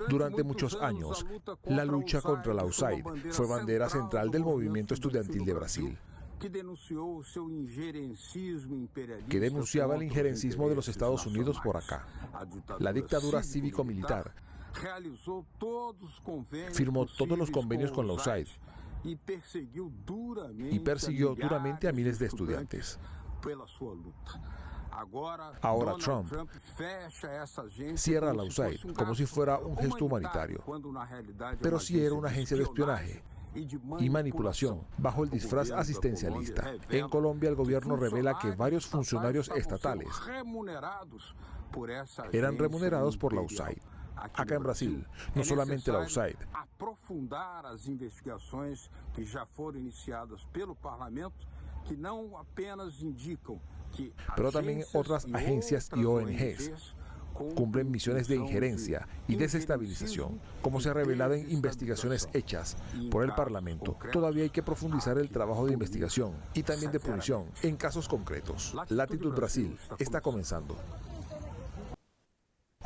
Durante muchos años, la lucha contra la USAID fue bandera central del movimiento estudiantil de Brasil, que denunciaba el injerencismo de los Estados Unidos por acá. La dictadura cívico-militar firmó todos los convenios con la USAID y persiguió duramente a miles de estudiantes. Ahora Trump cierra la USAID como si fuera un gesto humanitario, pero sí era una agencia de espionaje y manipulación bajo el disfraz asistencialista. En Colombia, el gobierno revela que varios funcionarios estatales eran remunerados por la USAID. Acá en Brasil, no solamente la USAID, aprofundar as investigações que já foram iniciadas pelo Parlamento, que não apenas indicam que pero también otras agencias y ONGs cumplen misiones de injerencia y desestabilización, como se ha revelado en investigaciones hechas por el Parlamento. Todavía hay que profundizar el trabajo de investigación y también de punición en casos concretos. Latitud Brasil está comenzando.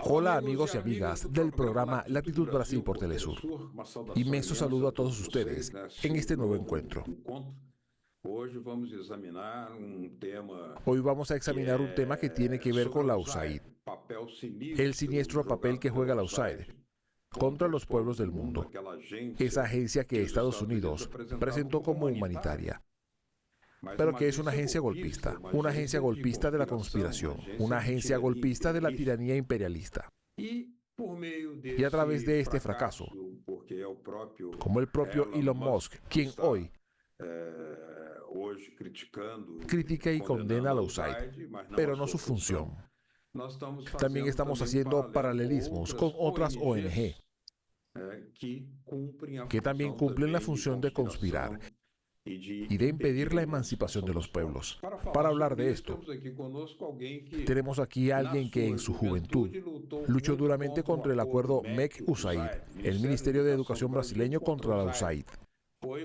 Hola amigos y amigas del programa Latitud Brasil por Telesur. Inmenso saludo a todos ustedes en este nuevo encuentro. Hoy vamos a examinar un tema que tiene que ver con la USAID, el siniestro papel que juega la USAID contra los pueblos del mundo, esa agencia que Estados Unidos presentó como humanitaria, pero que es una agencia golpista de la conspiración, una agencia golpista de la tiranía imperialista. Y a través de este fracaso, como el propio Elon Musk, quien hoy critica y condena a la USAID, pero no su función. También estamos haciendo paralelismos con otras ONG que también cumplen la función de conspirar y de impedir la emancipación de los pueblos. Para hablar de esto, tenemos aquí a alguien que en su juventud luchó duramente contra el acuerdo MEC-USAID, el Ministerio de Educación brasileño contra la USAID. Fue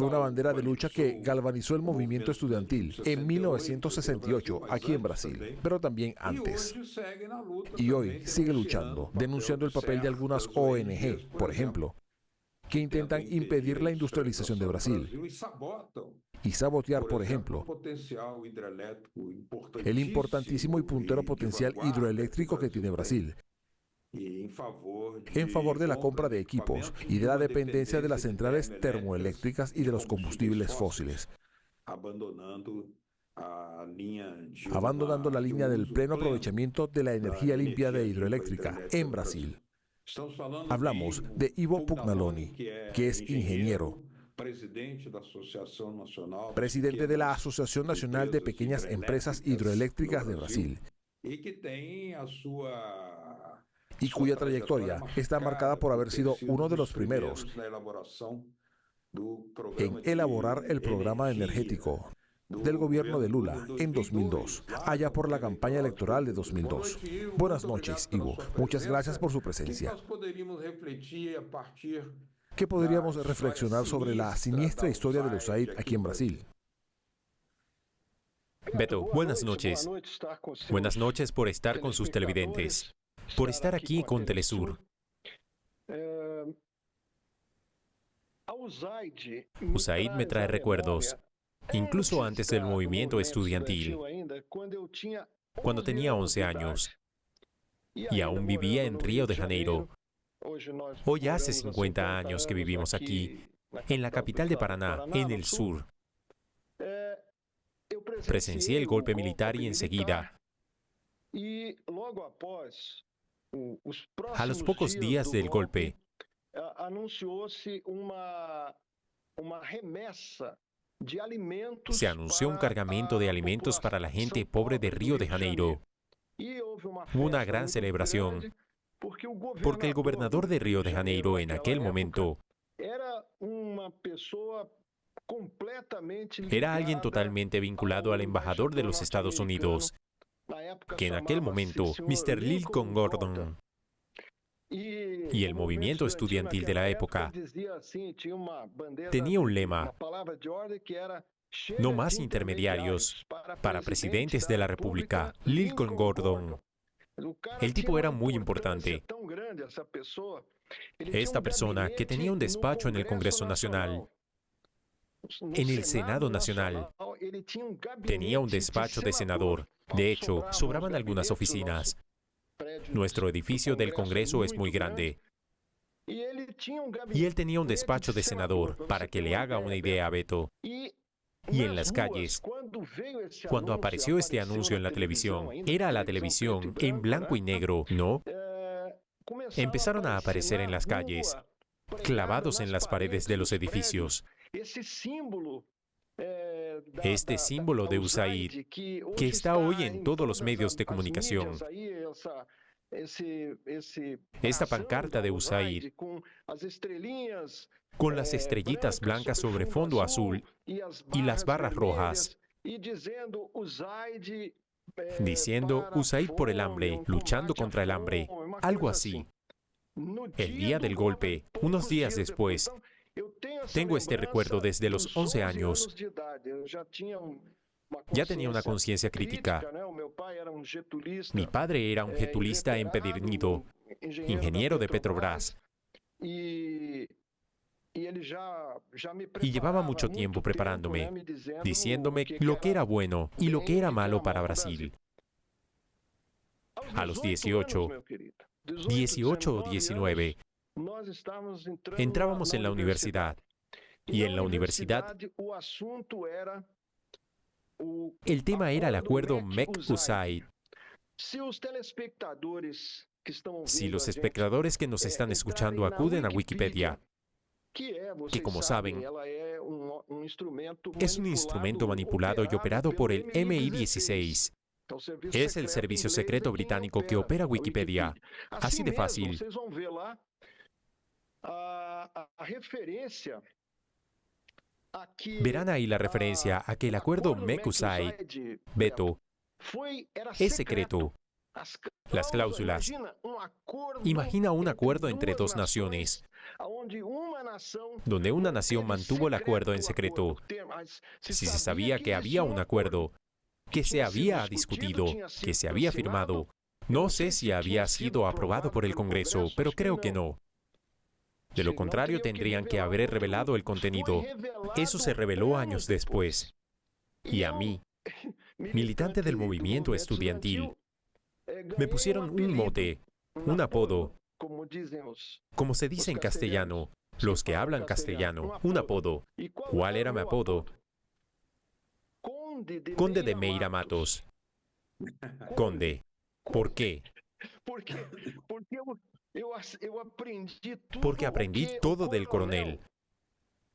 una bandera de lucha que galvanizó el movimiento estudiantil en 1968 aquí en Brasil, pero también antes. Y hoy sigue luchando, denunciando el papel de algunas ONG, por ejemplo, que intentan impedir la industrialización de Brasil y sabotear, por ejemplo, el importantísimo y puntero potencial hidroeléctrico que tiene Brasil, en favor de la compra de equipos y de la dependencia de las centrales termoeléctricas y de los combustibles fósiles, abandonando la línea del pleno aprovechamiento de la energía limpia de hidroeléctrica en Brasil. Hablamos de Ivo Pugnaloni, que es ingeniero, presidente de la Asociación Nacional de Pequeñas Empresas Hidroeléctricas de Brasil, y cuya trayectoria está marcada por haber sido uno de los primeros en elaborar el programa energético del gobierno de Lula en 2002, allá por la campaña electoral de 2002. Buenas noches, Ivo. Muchas gracias por su presencia. ¿Qué podríamos reflexionar sobre la siniestra historia de la USAID aquí en Brasil? Beto, buenas noches. Buenas noches por estar con sus televidentes, por estar aquí con Telesur. USAID me trae recuerdos, incluso antes del movimiento estudiantil, cuando tenía 11 años y aún vivía en Río de Janeiro. Hoy hace 50 años que vivimos aquí, en la capital de Paraná, en el sur. Presencié el golpe militar y enseguida, a los pocos días del golpe, se anunció un cargamento de alimentos para la gente pobre de Río de Janeiro. Hubo una gran celebración, porque el gobernador de Río de Janeiro en aquel momento era alguien totalmente vinculado al embajador de los Estados Unidos, que en aquel momento, Mr. Lincoln Gordon, y el movimiento estudiantil de la época tenía un lema: no más intermediarios para presidentes de la República. Lincoln Gordon. El tipo era muy importante. Esta persona, que tenía un despacho en el Congreso Nacional, en el Senado Nacional, tenía un despacho de senador. De hecho, sobraban algunas oficinas. Nuestro edificio del Congreso es muy grande. Y él tenía un despacho de senador, para que le haga una idea a Beto. Y en las calles, cuando apareció este anuncio en la televisión, era la televisión en blanco y negro, ¿no? Empezaron a aparecer en las calles, clavados en las paredes de los edificios. Este símbolo de USAID, que está hoy en todos los medios de comunicación. Esta pancarta de USAID, con las estrellitas blancas sobre fondo azul y las barras rojas, diciendo USAID por el hambre, luchando contra el hambre, algo así. El día del golpe, unos días después, tengo este recuerdo desde los 11 años. Ya tenía una conciencia crítica. Mi padre era un getulista empedernido, ingeniero de Petrobras. Y llevaba mucho tiempo preparándome, diciéndome lo que era bueno y lo que era malo para Brasil. A los 18 o 19, entrábamos en la universidad. Y en la universidad, el tema era el acuerdo MEC-USAID. Si los espectadores que nos están escuchando acuden a Wikipedia, que como saben, es un instrumento manipulado y operado por el MI-16. Es el servicio secreto británico que opera Wikipedia. Así de fácil. Verán ahí la referencia a que el acuerdo MEC-USAID, Beto, es secreto. Las cláusulas. Imagina un acuerdo entre dos naciones, donde una nación mantuvo el acuerdo en secreto. Si se sabía que había un acuerdo, que se había discutido, que se había firmado, no sé si había sido aprobado por el Congreso, pero creo que no. De lo contrario, tendrían que haber revelado el contenido. Eso se reveló años después. Y a mí, militante del movimiento estudiantil, me pusieron un mote, un apodo, como se dice en castellano, los que hablan castellano, un apodo. ¿Cuál era mi apodo? Conde de Meira Matos. Conde. ¿Por qué? Porque aprendí todo del coronel.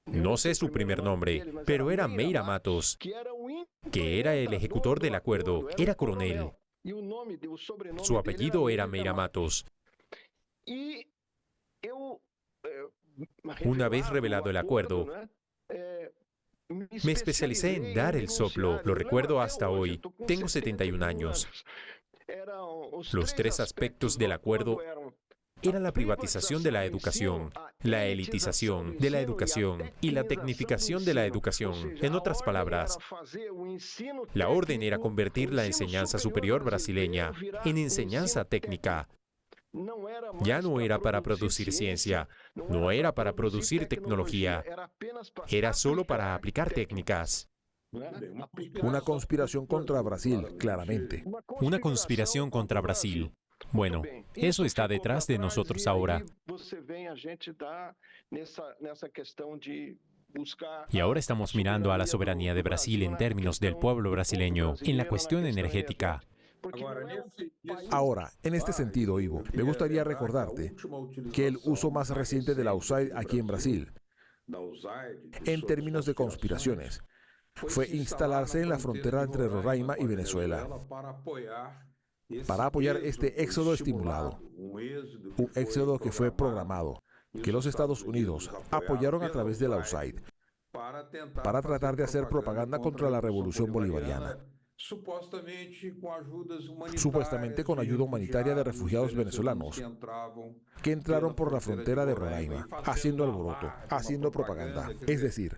No sé su primer nombre, pero era Meira Matos, que era el ejecutor del acuerdo, era coronel. Su apellido era Meira Matos. Una vez revelado el acuerdo, me especialicé en dar el soplo, lo recuerdo hasta hoy. Tengo 71 años. Los tres aspectos del acuerdo eran la privatización de la educación, la elitización de la educación y la tecnificación de la educación. En otras palabras, la orden era convertir la enseñanza superior brasileña en enseñanza técnica. Ya no era para producir ciencia, no era para producir tecnología, era solo para aplicar técnicas. Una conspiración contra Brasil, claramente. Una conspiración contra Brasil. Bueno, eso está detrás de nosotros ahora. Y ahora estamos mirando a la soberanía de Brasil en términos del pueblo brasileño, en la cuestión energética. Ahora, en este sentido, Ivo, me gustaría recordarte que el uso más reciente de la USAID aquí en Brasil, en términos de conspiraciones, fue instalarse en la frontera entre Roraima y Venezuela para apoyar este éxodo estimulado, un éxodo que fue programado, que los Estados Unidos apoyaron a través de la USAID para tratar de hacer propaganda contra la revolución bolivariana, supuestamente con ayuda humanitaria de refugiados venezolanos que entraron por la frontera de Roraima, haciendo alboroto, haciendo propaganda. Es decir,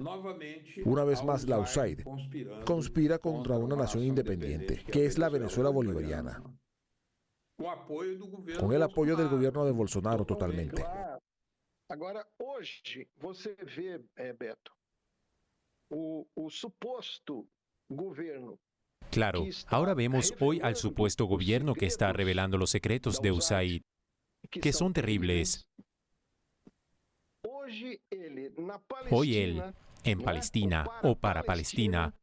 una vez más la USAID conspira contra una nación independiente, que es la Venezuela bolivariana. con el apoyo del gobierno de Bolsonaro totalmente. Agora, hoje, você vê, Beto, o suposto governo. Claro, ahora vemos hoy al supuesto gobierno que está revelando los secretos de USAID, que son terribles. Hoy él, en Palestina o para Palestina,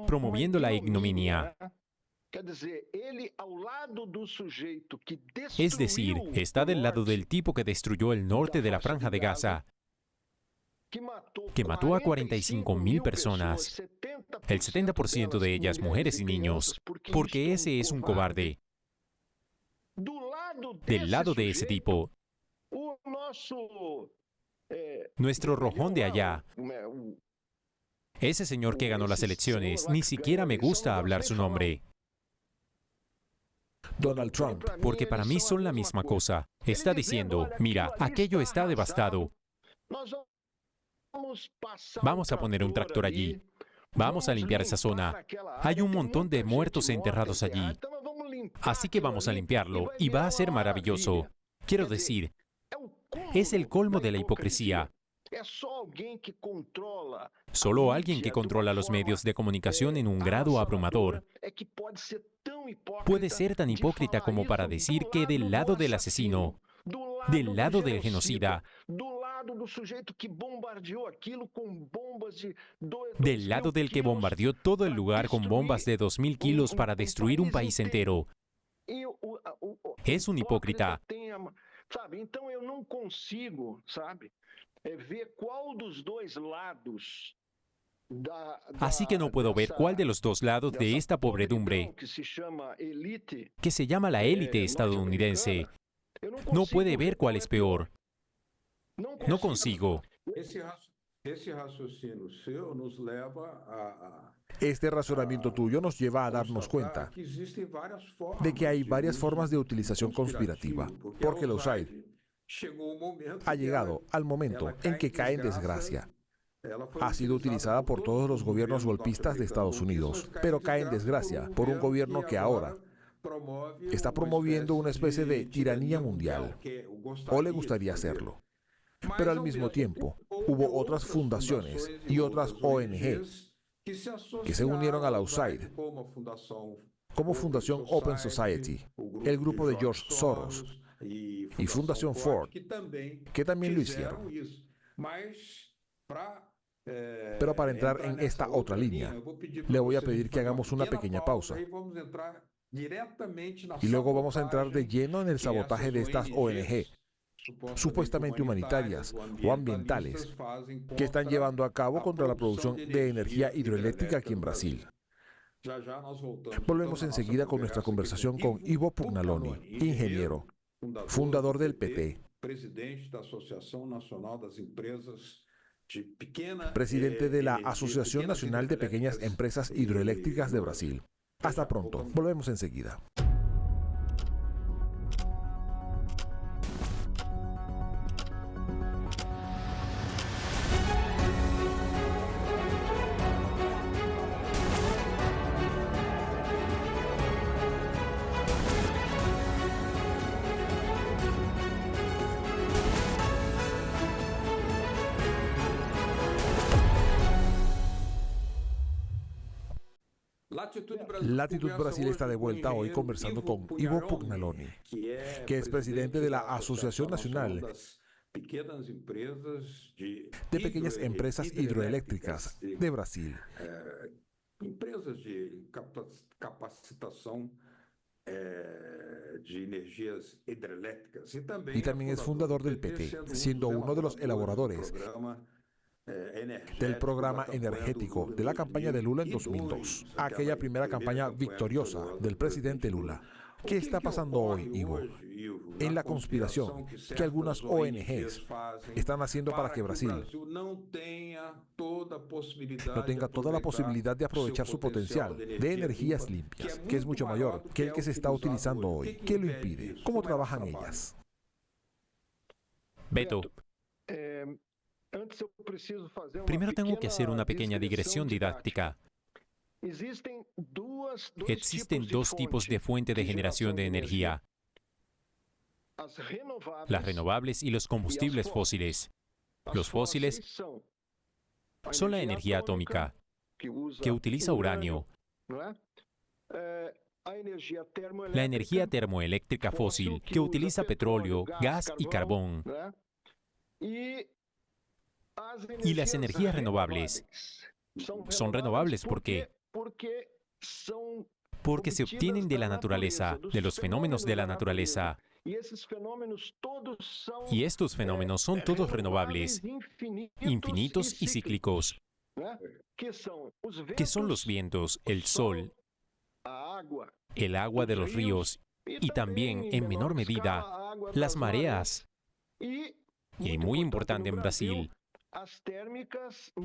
promoviendo la ignominia. Es decir, está del lado del tipo que destruyó el norte de la Franja de Gaza, que mató a 45.000 personas, el 70% de ellas mujeres y niños, porque ese es un cobarde. Del lado de ese tipo, nuestro rojón de allá, ese señor que ganó las elecciones, ni siquiera me gusta hablar su nombre. Donald Trump. Porque para mí son la misma cosa. Está diciendo, mira, aquello está devastado. Vamos a poner un tractor allí. Vamos a limpiar esa zona. Hay un montón de muertos enterrados allí. Así que vamos a limpiarlo y va a ser maravilloso. Quiero decir, es el colmo de la hipocresía. Solo alguien que controla los medios de comunicación en un grado abrumador puede ser tan hipócrita como para decir que del lado del asesino, del lado del genocida, del lado del que bombardeó todo el lugar con bombas de 2.000 kilos para destruir un país entero, es un hipócrita. Então eu não consigo, ver qual dos dois lados. Así que no puedo ver cuál de los dos lados de esta pobredumbre, que se llama la élite estadounidense, no puede ver cuál es peor. No consigo. Este razonamiento tuyo nos lleva a darnos cuenta de que hay varias formas de utilización conspirativa, porque la USAID ha llegado al momento en que cae en desgracia. Ha sido utilizada por todos los gobiernos golpistas de Estados Unidos, pero cae en desgracia por un gobierno que ahora está promoviendo una especie de tiranía mundial, o le gustaría hacerlo. Pero al mismo tiempo, hubo otras fundaciones y otras ONGs que se unieron a la USAID, como Fundación Open Society, el grupo de George Soros y Fundación Ford, que también lo hicieron. Pero para entrar en esta otra línea, le voy a pedir que hagamos una pequeña pausa. Y luego vamos a entrar de lleno en el sabotaje de estas ONG, supuestamente humanitarias o ambientales, que están llevando a cabo contra la producción de energía hidroeléctrica aquí en Brasil. Volvemos enseguida con nuestra conversación con Ivo Pugnaloni, ingeniero, fundador del PT, presidente de la Asociación Nacional de Pequeñas Empresas Hidroeléctricas de Brasil. Hasta pronto, volvemos enseguida. Latitud Brasil está de vuelta hoy conversando con Ivo Pugnaloni, que es presidente de la Asociación Nacional de Pequeñas Empresas Hidroeléctricas de Brasil. Empresas de capacitação de energías hidrelétricas. Y también es fundador del PT, siendo uno de los elaboradores del programa energético de la campaña de Lula en 2002, aquella primera campaña victoriosa del presidente Lula. ¿Qué está pasando hoy, Ivo, en la conspiración que algunas ONGs están haciendo para que Brasil no tenga toda la posibilidad de aprovechar su potencial de energías limpias, que es mucho mayor que el que se está utilizando hoy? ¿Qué lo impide? ¿Cómo trabajan ellas? Beto, primero tengo que hacer una pequeña digresión didáctica. Existen dos tipos de fuente de generación de energía: las renovables y los combustibles fósiles. Los fósiles son la energía atómica, que utiliza uranio. La energía termoeléctrica fósil, que utiliza petróleo, gas y carbón. Y las energías renovables son renovables porque se obtienen de la naturaleza, de los fenómenos de la naturaleza. Y estos fenómenos son todos renovables, infinitos y cíclicos, que son los vientos, el sol, el agua de los ríos y también, en menor medida, las mareas. Y muy importante en Brasil,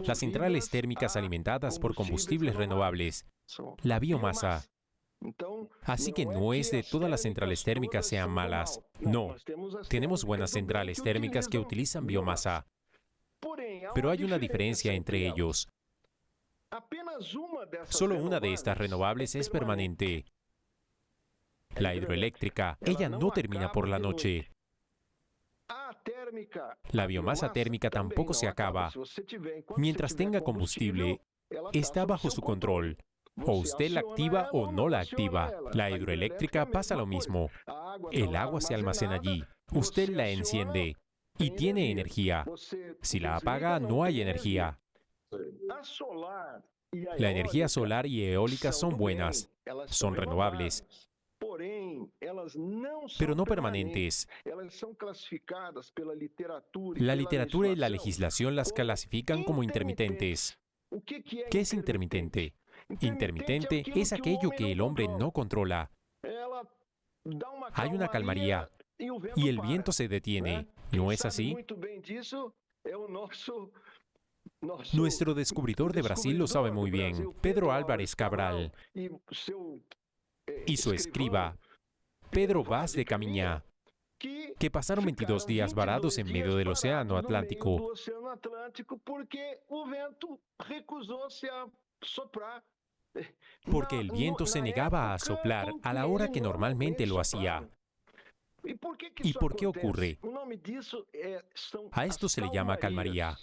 las centrales térmicas alimentadas por combustibles renovables, la biomasa. Así que no es de todas las centrales térmicas sean malas. No, tenemos buenas centrales térmicas que utilizan biomasa. Pero hay una diferencia entre ellos. Solo una de estas renovables es permanente. La hidroeléctrica, ella no termina por la noche. La biomasa térmica tampoco se acaba. Mientras tenga combustible, está bajo su control. O usted la activa o no la activa. La hidroeléctrica pasa lo mismo. El agua se almacena allí. Usted la enciende y tiene energía. Si la apaga, no hay energía. La energía solar y eólica son buenas, son renovables, pero no permanentes. La literatura y la legislación las clasifican como intermitentes. ¿Qué es intermitente? Intermitente es aquello que el hombre no controla. Hay una calmaría y el viento se detiene. ¿No es así? Nuestro descubridor de Brasil lo sabe muy bien, Pedro Álvares Cabral, y su escriba, Pedro Vaz de Caminha, que pasaron 22 días varados en medio del Océano Atlántico, porque el viento se negaba a soplar a la hora que normalmente lo hacía. ¿Y por qué ocurre? A esto se le llama calmaría.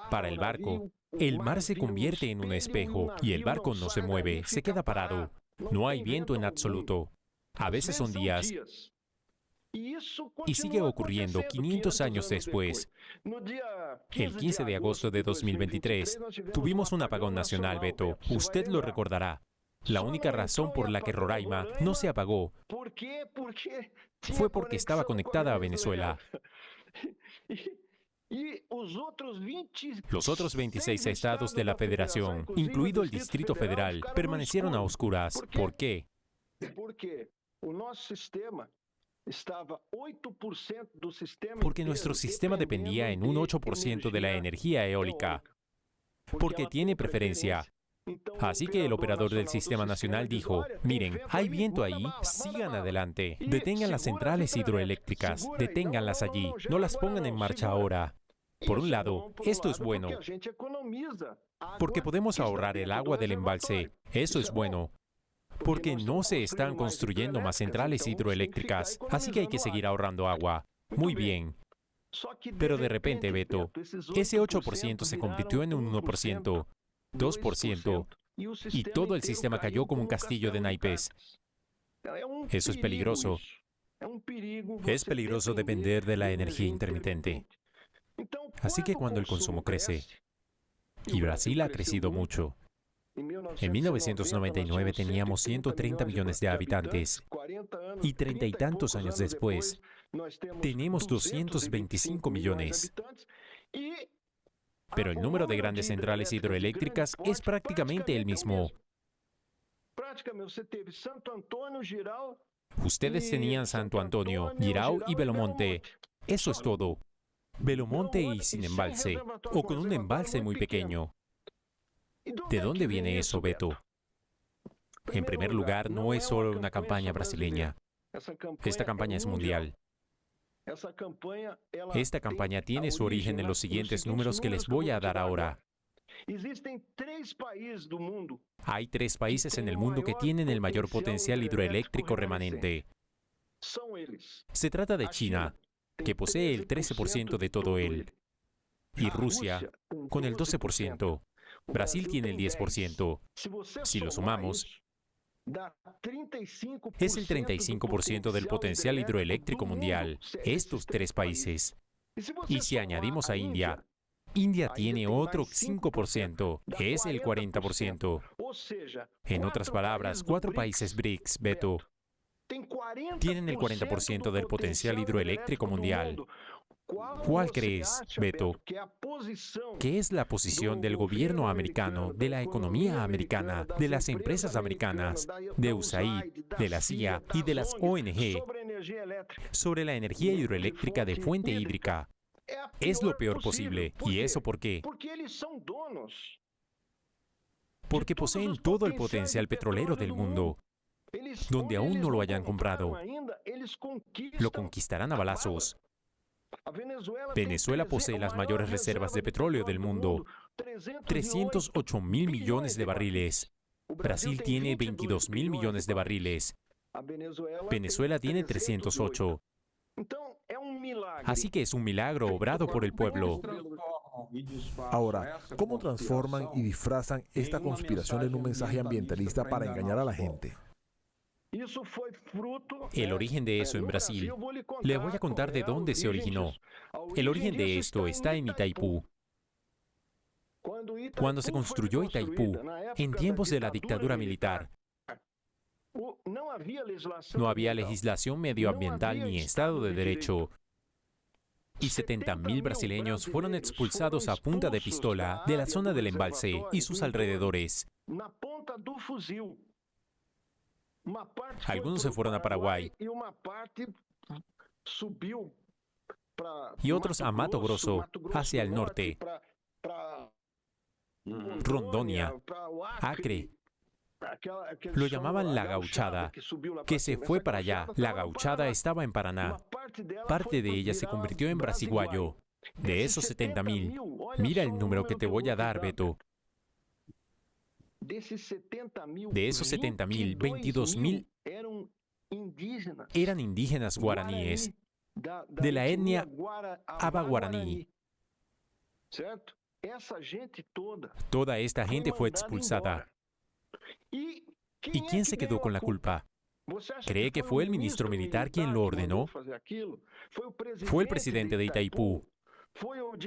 Para el barco, el mar se convierte en un espejo y el barco no se mueve, se queda parado. No hay viento en absoluto. A veces son días. Y sigue ocurriendo 500 años después. El 15 de agosto de 2023, tuvimos un apagón nacional, Beto. Usted lo recordará. La única razón por la que Roraima no se apagó fue porque estaba conectada a Venezuela. Los otros 26 estados de la Federación, incluido el Distrito Federal, permanecieron a oscuras. ¿Por qué? Porque nuestro sistema dependía en un 8% de la energía eólica, porque tiene preferencia. Así que el operador del Sistema Nacional dijo, miren, hay viento ahí, sigan adelante, detengan las centrales hidroeléctricas, deténganlas allí, no las pongan en marcha ahora. Por un lado, esto es bueno, porque podemos ahorrar el agua del embalse, eso es bueno, porque no se están construyendo más centrales hidroeléctricas, así que hay que seguir ahorrando agua. Muy bien. Pero de repente, Beto, ese 8% se convirtió en un 1%. 2%, y todo el sistema cayó como un castillo de naipes. Eso es peligroso. Es peligroso depender de la energía intermitente. Así que cuando el consumo crece, y Brasil ha crecido mucho, en 1999 teníamos 130 millones de habitantes, y 30 y tantos años después, tenemos 225 millones. Pero el número de grandes centrales hidroeléctricas es prácticamente el mismo. Ustedes tenían Santo Antonio, Jirau y Belo Monte. Eso es todo. Belo Monte y sin embalse, o con un embalse muy pequeño. ¿De dónde viene eso, Beto? En primer lugar, no es solo una campaña brasileña. Esta campaña es mundial. Esta campaña tiene su origen en los siguientes números que les voy a dar ahora. Hay 3 países en el mundo que tienen el mayor potencial hidroeléctrico remanente. Se trata de China, que posee el 13% de todo él, y Rusia, con el 12%. Brasil tiene el 10%. Si lo sumamos, es el 35% del potencial hidroeléctrico mundial, estos 3 países. Y si añadimos a India, India tiene otro 5%, es el 40%. En otras palabras, 4 países BRICS, Beto, tienen el 40% del potencial hidroeléctrico mundial. ¿Cuál crees, Beto, que es la posición del gobierno americano, de la economía americana, de las empresas americanas, de USAID, de la CIA y de las ONG sobre la energía hidroeléctrica de fuente hídrica? Es lo peor posible. ¿Y eso por qué? Porque poseen todo el potencial petrolero del mundo. Donde aún no lo hayan comprado, lo conquistarán a balazos. Venezuela posee las mayores reservas de petróleo del mundo, 308.000 millones de barriles. Brasil tiene 22.000 millones de barriles. Venezuela tiene 308. Así que es un milagro obrado por el pueblo. Ahora, ¿cómo transforman y disfrazan esta conspiración en un mensaje ambientalista para engañar a la gente? El origen de eso en Brasil. Le voy a contar de dónde se originó. El origen de esto está en Itaipú. Cuando se construyó Itaipú, en tiempos de la dictadura militar, no había legislación medioambiental ni Estado de Derecho. Y 70.000 brasileños fueron expulsados a punta de pistola de la zona del embalse y sus alrededores. Algunos se fueron a Paraguay y otros a Mato Grosso, hacia el norte, Rondônia, Acre. Lo llamaban la gauchada, que se fue para allá. La gauchada estaba en Paraná. Parte de ella se convirtió en brasiguayo. De esos 70.000, mira el número que te voy a dar, Beto. De esos 70.000, 22.000 eran indígenas guaraníes, de la etnia aba-guaraní. Toda esta gente fue expulsada. ¿Y quién se quedó con la culpa? ¿Cree que fue el ministro militar quien lo ordenó? ¿Fue el presidente de Itaipú?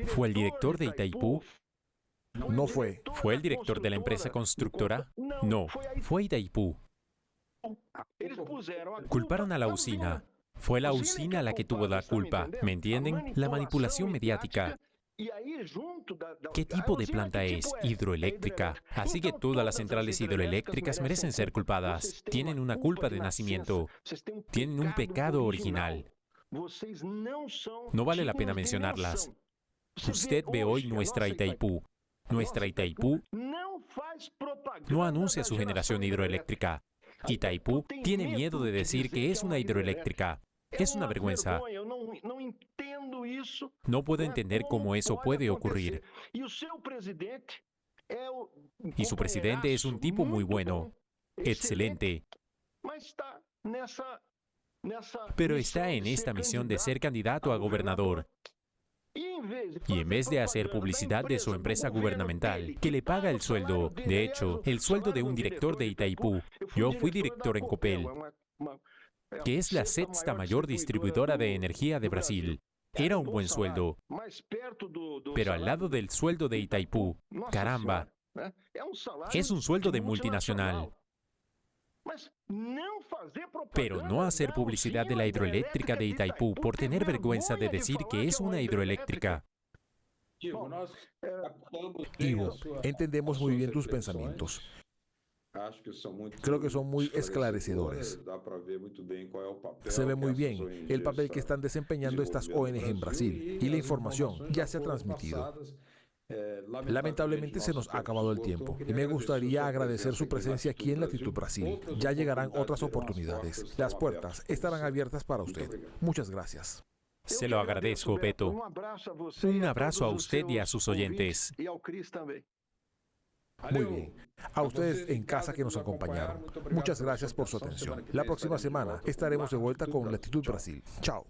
¿Fue el director de Itaipú? No fue. ¿Fue el director de la empresa constructora? No, fue Itaipú. Culparon a la usina. Fue la usina la que tuvo la culpa. ¿Me entienden? La manipulación mediática. ¿Qué tipo de planta es? Hidroeléctrica. Así que todas las centrales hidroeléctricas merecen ser culpadas. Tienen una culpa de nacimiento. Tienen un pecado original. No vale la pena mencionarlas. Usted ve hoy nuestra Itaipú. Nuestra Itaipú no anuncia su generación hidroeléctrica. Itaipú tiene miedo de decir que es una hidroeléctrica. Es una vergüenza. No puedo entender cómo eso puede ocurrir. Y su presidente es un tipo muy bueno, excelente. Pero está en esta misión de ser candidato a gobernador. Y en vez de hacer publicidad de su empresa gubernamental, que le paga el sueldo, de hecho, el sueldo de un director de Itaipú. Yo fui director en Copel, que es la sexta mayor distribuidora de energía de Brasil. Era un buen sueldo. Pero al lado del sueldo de Itaipú, caramba, es un sueldo de multinacional. Pero no hacer publicidad de la hidroeléctrica de Itaipú por tener vergüenza de decir que es una hidroeléctrica. Ivo, entendemos muy bien tus pensamientos. Creo que son muy esclarecedores. Se ve muy bien el papel que están desempeñando estas ONG en Brasil y la información ya se ha transmitido. Lamentablemente se nos ha acabado el tiempo y me gustaría agradecer su presencia aquí en Latitud Brasil. Ya llegarán otras oportunidades. Las puertas estarán abiertas para usted. Muchas gracias. Se lo agradezco, Beto. Un abrazo a usted y a sus oyentes. Muy bien. A ustedes en casa que nos acompañaron, muchas gracias por su atención. La próxima semana estaremos de vuelta con Latitud Brasil. Chao.